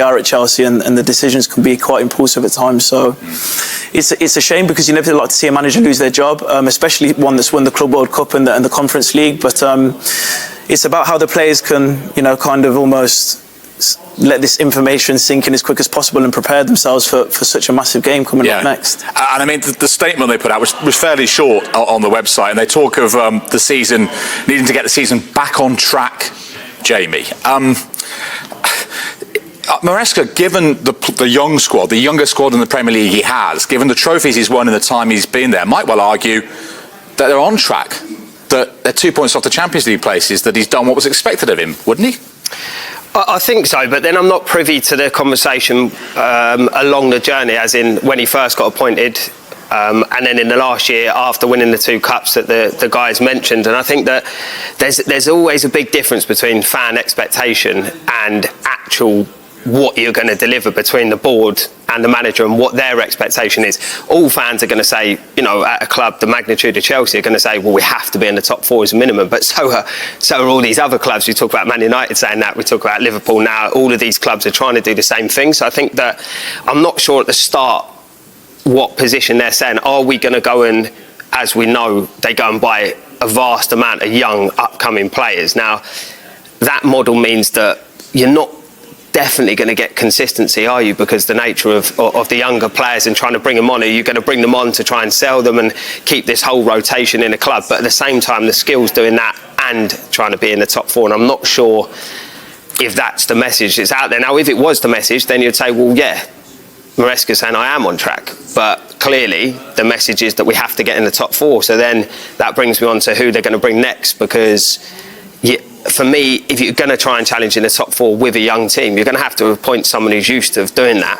are at Chelsea, and the decisions can be quite impulsive at times. So it's a shame, because you never like to see a manager lose their job, especially one that's won the Club World Cup and the Conference League. But it's about how the players can, kind of almost let this information sink in as quick as possible and prepare themselves for such a massive game coming up next. And I mean, the statement they put out was fairly short on the website, and they talk of the season, needing to get the season back on track, Jamie. Maresca, given the young squad, the youngest squad in the Premier League he has, given the trophies he's won in the time he's been there, might well argue that they're on track, that they're 2 points off the Champions League places, that he's done what was expected of him, wouldn't he? I think so, but then I'm not privy to the conversation along the journey, as in when he first got appointed, and then in the last year after winning the 2 cups that the guys mentioned. And I think that there's always a big difference between fan expectation and actual what you're going to deliver between the board and the manager and what their expectation is. All fans are going to say, at a club the magnitude of Chelsea, are going to say, well, we have to be in the top 4 as a minimum. But so are all these other clubs. We talk about Man United saying that, we talk about Liverpool now. All of these clubs are trying to do the same thing. So I think that I'm not sure at the start what position they're saying. Are we going to go and, as we know, they go and buy a vast amount of young upcoming players? Now, that model means that you're not definitely going to get consistency, are you? Because the nature of the younger players and trying to bring them on, are you going to bring them on to try and sell them and keep this whole rotation in a club? But at the same time, the skills doing that and trying to be in the top 4, and I'm not sure if that's the message that's out there. Now, if it was the message, then you'd say, well, yeah, Maresca's saying I am on track. But clearly, the message is that we have to get in the top 4. So then that brings me on to who they're going to bring next, because for me, if you're going to try and challenge in the top 4 with a young team, you're going to have to appoint someone who's used to doing that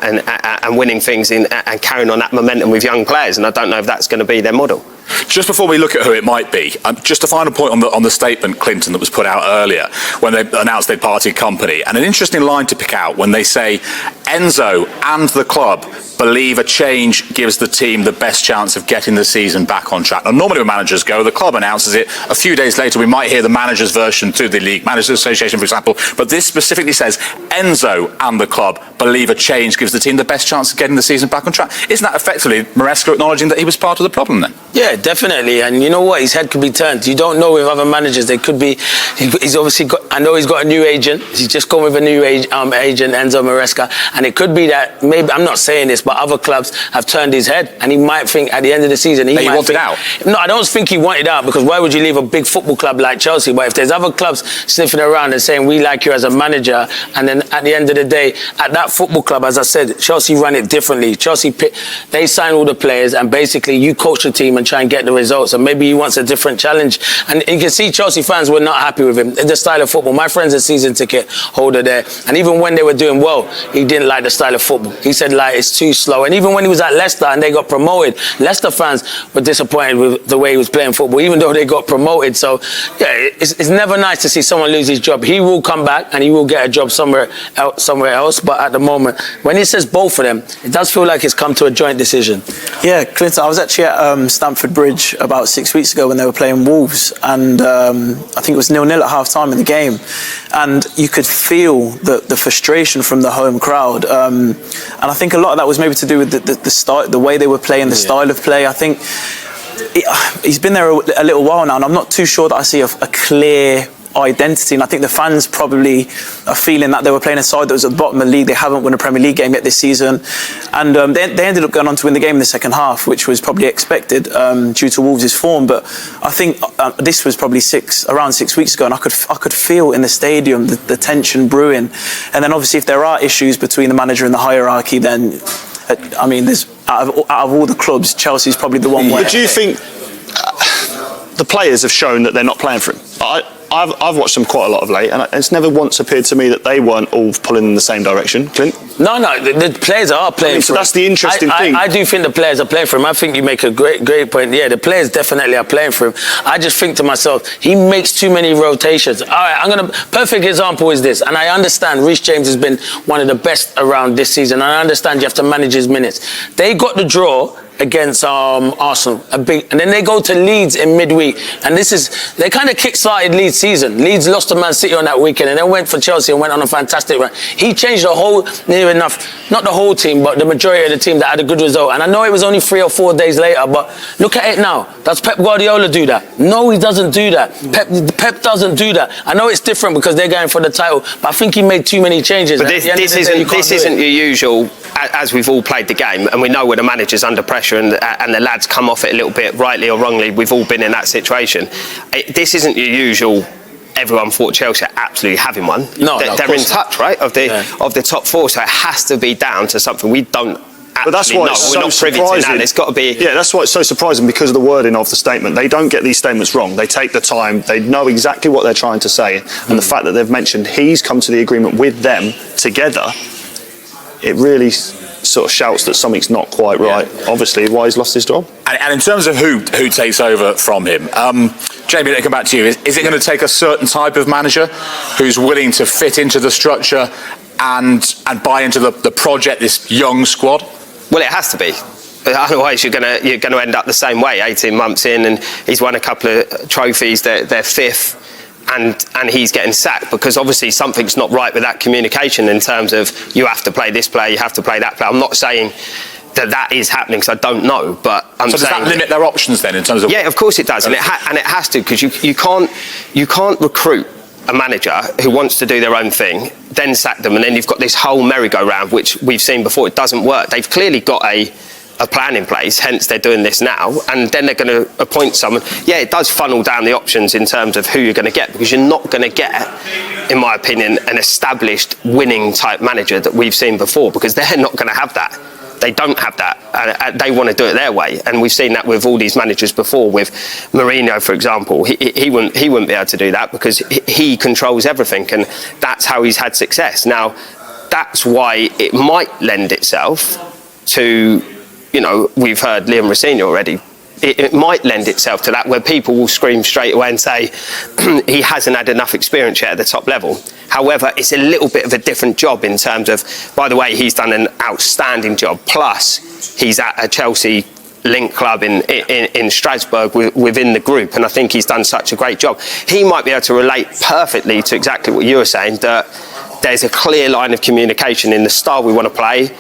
and winning things and carrying on that momentum with young players. And I don't know if that's going to be their model. Just before we look at who it might be, just a final point on the statement, Clinton, that was put out earlier when they announced they'd parted company, and an interesting line to pick out when they say Enzo and the club believe a change gives the team the best chance of getting the season back on track. Now, normally when managers go, the club announces it. A few days later, we might hear the manager's version to the league, Managers Association, for example. But this specifically says Enzo and the club believe a change gives the team the best chance of getting the season back on track. Isn't that effectively Maresca acknowledging that he was part of the problem then? Yeah, definitely. And you know what? His head could be turned. You don't know with other managers. They could be. He's obviously got. I know he's got a new agent. He's just gone with a new agent, Enzo Maresca. And it could be that maybe, I'm not saying this, but other clubs have turned his head, and he might think at the end of the season he might wanted out. No, I don't think he wanted out, because why would you leave a big football club like Chelsea? But if there's other clubs sniffing around and saying we like you as a manager, and then at the end of the day, at that football club, as I said, Chelsea run it differently. They sign all the players, and basically you coach the team and try and get the results. And maybe he wants a different challenge. And you can see Chelsea fans were not happy with him. The style of football. My friend's a season ticket holder there, and even when they were doing well, he didn't like the style of football. He said it's too slow. And even when he was at Leicester and they got promoted, Leicester fans were disappointed with the way he was playing football, even though they got promoted. So yeah, it's never nice to see someone lose his job. He will come back and he will get a job somewhere else. But at the moment, when he says both of them, it does feel like it's come to a joint decision. Yeah, Clinton, I was actually at Stamford Bridge about 6 weeks ago when they were playing Wolves, and I think it was 0-0 at half-time in the game, and you could feel the frustration from the home crowd, and I think a lot of that was maybe to do with the style, the way they were playing, the style of play. I think he's been there a little while now, and I'm not too sure that I see a clear identity, and I think the fans probably are feeling that they were playing a side that was at the bottom of the league. They haven't won a Premier League game yet this season, and they ended up going on to win the game in the second half, which was probably expected due to Wolves' form. But I think this was probably around 6 weeks ago, and I could feel in the stadium the tension brewing. And then obviously if there are issues between the manager and the hierarchy, then I mean, there's out of all the clubs, Chelsea's probably the one where... But do you think the players have shown that they're not playing for him? I've watched them quite a lot of late, and it's never once appeared to me that they weren't all pulling in the same direction. Clint? No, the players are playing for him. That's the interesting thing. I do think the players are playing for him. I think you make a great point. Yeah, the players definitely are playing for him. I just think to myself, he makes too many rotations. All right, perfect example is this, and I understand Reece James has been one of the best around this season, and I understand you have to manage his minutes. They got the draw against Arsenal, and then they go to Leeds in midweek, and they kind of kick-started Leeds' season. Leeds lost to Man City on that weekend, and then went for Chelsea and went on a fantastic run. He changed the whole, near enough, not the whole team, but the majority of the team that had a good result. And I know it was only 3 or 4 days later, but look at it now. Does Pep Guardiola do that? No, he doesn't do that. Pep doesn't do that. I know it's different because they're going for the title, but I think he made too many changes. But this isn't your usual, as we've all played the game, and we know when a manager's under pressure and the lads come off it a little bit, rightly or wrongly, we've all been in that situation. This isn't your usual, everyone thought Chelsea are absolutely having one. No, they're in touch, right, of the top 4, so it has to be down to something we don't. But that's why it's so surprising. It's got to be. Yeah, that's why it's so surprising, because of the wording of the statement. They don't get these statements wrong. They take the time. They know exactly what they're trying to say, and the fact that they've mentioned he's come to the agreement with them together, it really sort of shouts that something's not quite right. Obviously, why he's lost his job. And in terms of who takes over from him, Jamie, let me come back to you. Is it going to take a certain type of manager who's willing to fit into the structure and buy into the project, this young squad? Well, it has to be. Otherwise, you're going to end up the same way. 18 months in, and he's won a couple of trophies. They're 5th, and he's getting sacked because obviously something's not right with that communication in terms of you have to play this player, you have to play that player. I'm not saying that is happening because I don't know, but I'm saying. So does that limit their options then in terms of? Yeah, of course it does, and it has to, because you can't recruit a manager who wants to do their own thing, then sack them, and then you've got this whole merry-go-round, which we've seen before. It doesn't work. They've clearly got a plan in place, hence they're doing this now, and then they're going to appoint someone. Yeah, it does funnel down the options in terms of who you're going to get, because you're not going to get, in my opinion, an established winning type manager that we've seen before, because they're not going to have that. They don't have that. They want to do it their way, and we've seen that with all these managers before. With Mourinho, for example, he wouldn't be able to do that because he controls everything, and that's how he's had success. Now, that's why it might lend itself to, we've heard Liam Rosenior already. It might lend itself to that, where people will scream straight away and say he hasn't had enough experience yet at the top level. However, it's a little bit of a different job in terms of, by the way, he's done an outstanding job. Plus, he's at a Chelsea link club in Strasbourg within the group, and I think he's done such a great job. He might be able to relate perfectly to exactly what you were saying, that there's a clear line of communication in the style we want to play,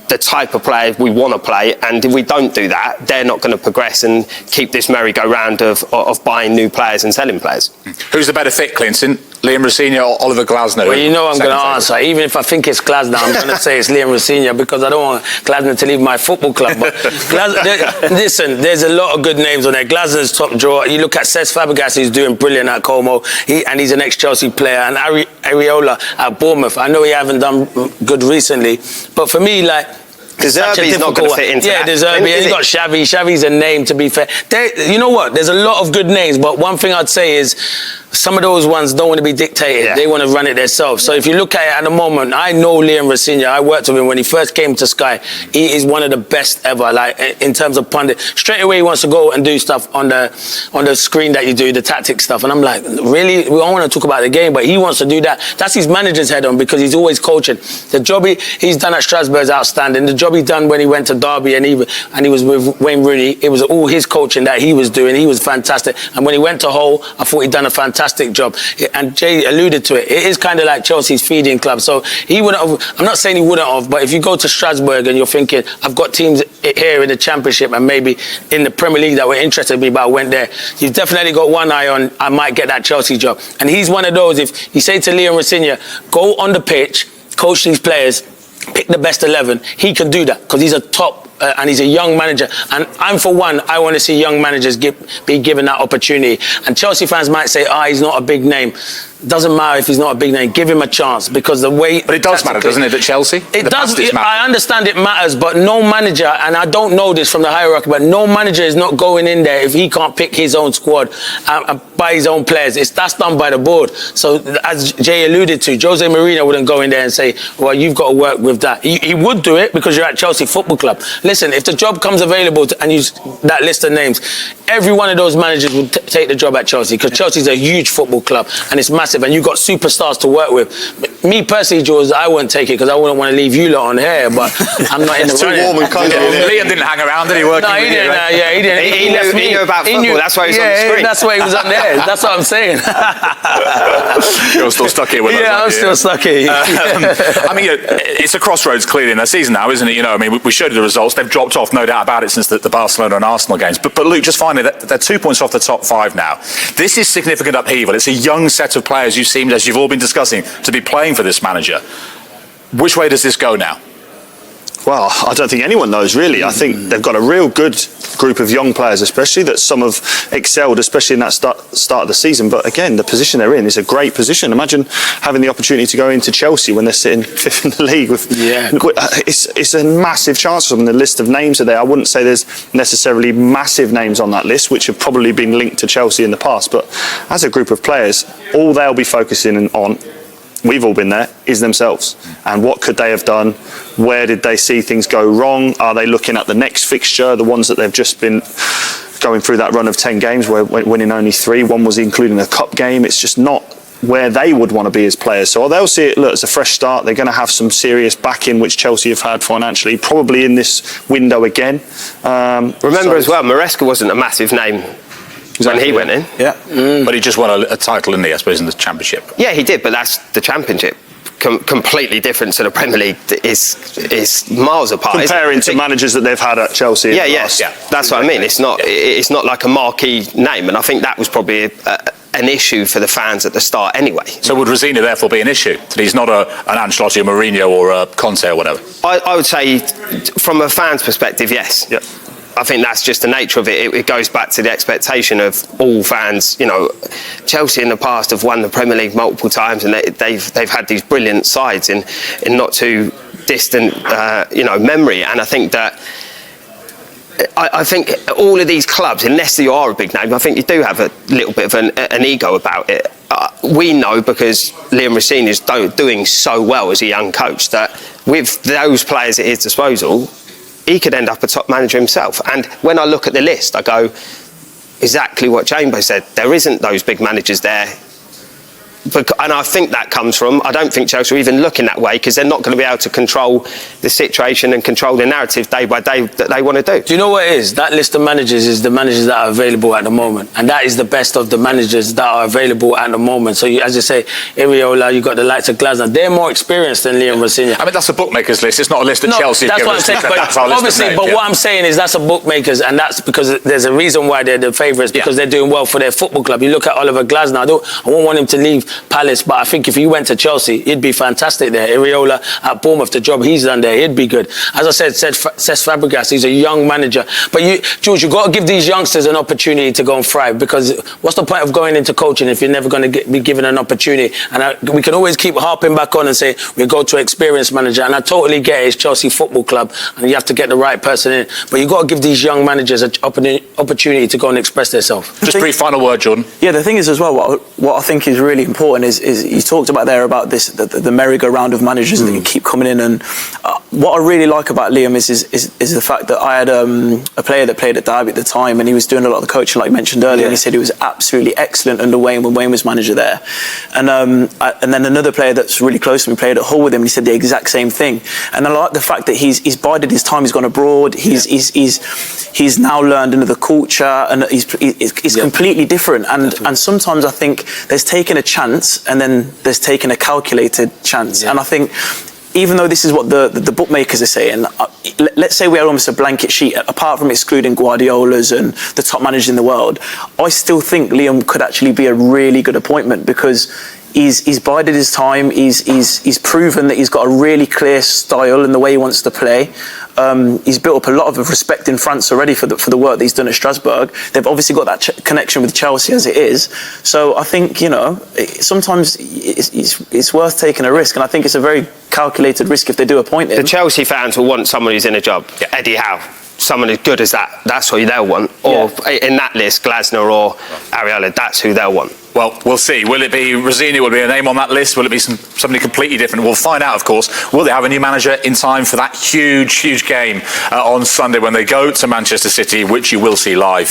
the type of player we want to play, and if we don't do that, they're not going to progress and keep this merry-go-round of buying new players and selling players. Who's the better fit, Clinton? Liam Rosenior or Oliver Glasner? Well, I'm going to answer. Even if I think it's Glasner, I'm going to say it's Liam Rosenior, because I don't want Glasner to leave my football club. But listen, there's a lot of good names on there. Glasner's top drawer. You look at Cesc Fabregas, who's doing brilliant at Como, and he's an ex-Chelsea player. And Areola at Bournemouth. I know he haven't done good recently, but for me, De Zerbi's not going to fit into that. Yeah, De Zerbi. He's got Xavi. Xavi's a name, to be fair. You know what? There's a lot of good names, but one thing I'd say is some of those ones don't want to be dictated. Yeah. They want to run it themselves. So if you look at it at the moment, I know Liam Rosenior. I worked with him when he first came to Sky. He is one of the best ever, in terms of pundit. Straight away, he wants to go and do stuff on the screen that you do, the tactic stuff. And I'm like, really? We don't want to talk about the game, but he wants to do that. That's his manager's head on, because he's always coaching. The job he's done at Strasbourg is outstanding. The job he done when he went to Derby and he was with Wayne Rooney, it was all his coaching that he was doing. He was fantastic. And when he went to Hull, I thought he'd done a fantastic job. And Jay alluded to it. It is kind of like Chelsea's feeding club. So he wouldn't have, I'm not saying he wouldn't have, but if you go to Strasbourg and you're thinking, I've got teams here in the Championship and maybe in the Premier League that were interested in me, but I went there, you've definitely got one eye on, I might get that Chelsea job. And he's one of those, if you say to Liam Rosenior, go on the pitch, coach these players, pick the best 11, he can do that because he's a top and he's a young manager. And I'm, for one, I want to see young managers be given that opportunity. And Chelsea fans might say, he's not a big name. Doesn't matter if he's not a big name. Give him a chance, because the way... But it does matter, doesn't it, at Chelsea? It does. I understand it matters, but no manager, and I don't know this from the hierarchy, but no manager is not going in there if he can't pick his own squad and buy his own players. That's done by the board. So, as Jay alluded to, Jose Mourinho wouldn't go in there and say, well, you've got to work with that. He would do it because you're at Chelsea Football Club. Listen, if the job comes available and use that list of names, every one of those managers would take the job at Chelsea, because Chelsea's a huge football club and it's massive. massive, and you got superstars to work with. Me personally, Jules, I wouldn't take it because I wouldn't want to leave you lot on here, but I'm not in the running. Too warm and cosy. Liam didn't hang around, did he? Working No, he with you, didn't. right? Yeah, he didn't. He knew about football. That's why he was on the screen. That's why he was on there. That's what I'm saying. You're still stuck here with us. Yeah, I'm still stuck here. I mean, it's a crossroads clearly in their season now, isn't it? I mean, we showed you the results. They've dropped off, no doubt about it, since the Barcelona and Arsenal games. But Luke, just finally, they're 2 points off the top 5 now. This is significant upheaval. It's a young set of players, as you've all been discussing, to be playing for this manager. Which way does this go now? Well, I don't think anyone knows, really. I think they've got a real good group of young players, especially, that some have excelled, especially in that start of the season. But again, the position they're in is a great position. Imagine having the opportunity to go into Chelsea when they're sitting 5th in the league. It's a massive chance for them. The list of names are there. I wouldn't say there's necessarily massive names on that list, which have probably been linked to Chelsea in the past. But as a group of players, all they'll be focusing on, we've all been there, is themselves. And what could they have done? Where did they see things go wrong? Are they looking at the next fixture, the ones that they've just been going through that run of 10 games where winning only 3? One was including a cup game. It's just not where they would want to be as players. So they'll see it, look, as a fresh start. They're going to have some serious backing, which Chelsea have had financially, probably in this window again. Remember as well, Maresca wasn't a massive name when he went in. Yeah. But he just won a title, didn't he, I suppose, in the Championship? Yeah, he did, but that's the Championship. Completely different to the Premier League. Is miles apart. Comparing to managers that they've had at Chelsea. Yeah, that's what I mean. It's not like a marquee name, and I think that was probably an issue for the fans at the start anyway. So would Rosina therefore be an issue? That he's not an Ancelotti, a Mourinho or a Conte or whatever? I would say, from a fan's perspective, yes. Yep. I think that's just the nature of it. It goes back to the expectation of all fans. Chelsea in the past have won the Premier League multiple times, and they've had these brilliant sides in not too distant memory. And I think that I think all of these clubs, unless you are a big name, I think you do have a little bit of an ego about it. We know, because Liam Rosenior is doing so well as a young coach, that with those players at his disposal, he could end up a top manager himself. And when I look at the list, I go, exactly what Jambo said. There isn't those big managers there. And I think that comes from, I don't think Chelsea are even looking that way, because they're not going to be able to control the situation and control the narrative day by day that they want to do. Do you know what it is? That list of managers is the managers that are available at the moment. And that is the best of the managers that are available at the moment. So, as you say, Iriola, you've got the likes of Glasner. They're more experienced than Liam Rosenior. I mean, that's a bookmaker's list. It's not a list that Chelsea that's give what us. I'm saying. That's our list of names, But what I'm saying is that's a bookmaker's, and that's because there's a reason why they're the favourites, because they're doing well for their football club. You look at Oliver Glasner. I won't want him to leave Palace, but I think if he went to Chelsea, he'd be fantastic there. Iriola at Bournemouth, the job he's done there, he'd be good. As I said, Cesc Fabregas, he's a young manager. But Jules, you've got to give these youngsters an opportunity to go and thrive, because what's the point of going into coaching if you're never going to be given an opportunity? And we can always keep harping back on and say we go to an experienced manager, and I totally get it, it's Chelsea Football Club, and you have to get the right person in. But you've got to give these young managers an opportunity to go and express themselves. Just brief final word, Jordan. Yeah, the thing is as well, what I think is really important is you talked about there about this, the merry-go-round of managers that keep coming in, and what I really like about Liam is the fact that I had a player that played at Derby at the time, and he was doing a lot of the coaching, like you mentioned earlier, and he said he was absolutely excellent under Wayne when Wayne was manager there. And then another player that's really close to me played at Hull with him, and he said the exact same thing. And I like the fact that he's bided his time, he's gone abroad, he's now learned another culture, and he's completely different. And sometimes I think there's taken a chance, and then there's taken a calculated chance. And I think, even though this is what the bookmakers are saying, let's say we had almost a blanket sheet, apart from excluding Guardiola's and the top managers in the world, I still think Liam could actually be a really good appointment, because he's bided his time, he's proven that he's got a really clear style in the way he wants to play. He's built up a lot of respect in France already for the work that he's done at Strasbourg. They've obviously got that connection with Chelsea as it is. So I think, sometimes it's worth taking a risk, and I think it's a very calculated risk if they do appoint him. The Chelsea fans will want someone who's in a job. Eddie Howe. Someone as good as that, that's who they'll want. Or in that list, Glasner or Ariola, that's who they'll want. Well, we'll see. Will it be Rosenior? Will it be a name on that list? Will it be somebody completely different? We'll find out, of course. Will they have a new manager in time for that huge game on Sunday when they go to Manchester City, which you will see live